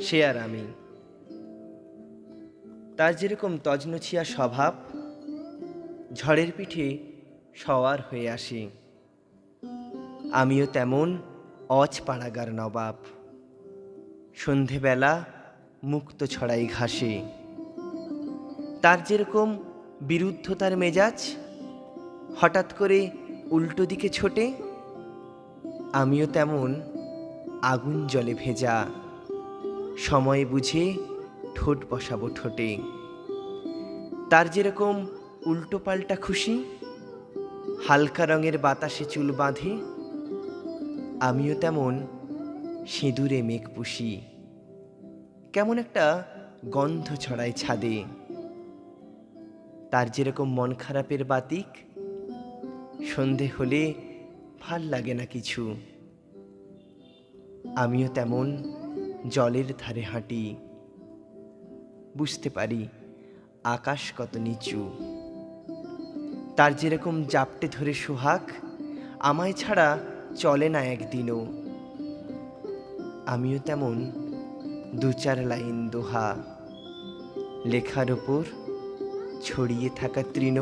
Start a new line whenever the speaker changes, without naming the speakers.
সে আর আমি। তার যেরকম তজনছিয়া স্বভাব, ঝড়ের পিঠে সওয়ার হয়ে আসি, আমিও তেমন অজপাড়াগার নবাব। সন্ধেবেলা মুক্ত ছড়াই ঘাসে। তার যেরকম বিরুদ্ধতার মেজাজ, হঠাৎ করে উল্টো দিকে ছোটে, আমিও তেমন আগুন জলে ভেজা। সময় বুঝে ঠোঁট বসাবো ঠোঁটে। তার যেরকম উল্টো পাল্টা খুশি, হালকা রঙের বাতাসে চুল বাঁধে, আমিও তেমন সিঁদুরে মেঘ পুষি। কেমন একটা গন্ধ ছড়ায় ছাদে। তার যেরকম মন খারাপের বাতিক, সন্ধে হলে ভাল লাগে না কিছু, আমিও তেমন জলের ধারে হাঁটি। বুঝতে পারি আকাশ কত নিচু। তার যেরকম জাপটে ধরে সোহাগ, আমায় ছাড়া চলে না একদিনও, আমিও তেমন দু চার লাইন দোহা, লেখার ওপর ছড়িয়ে থাকা তৃণ।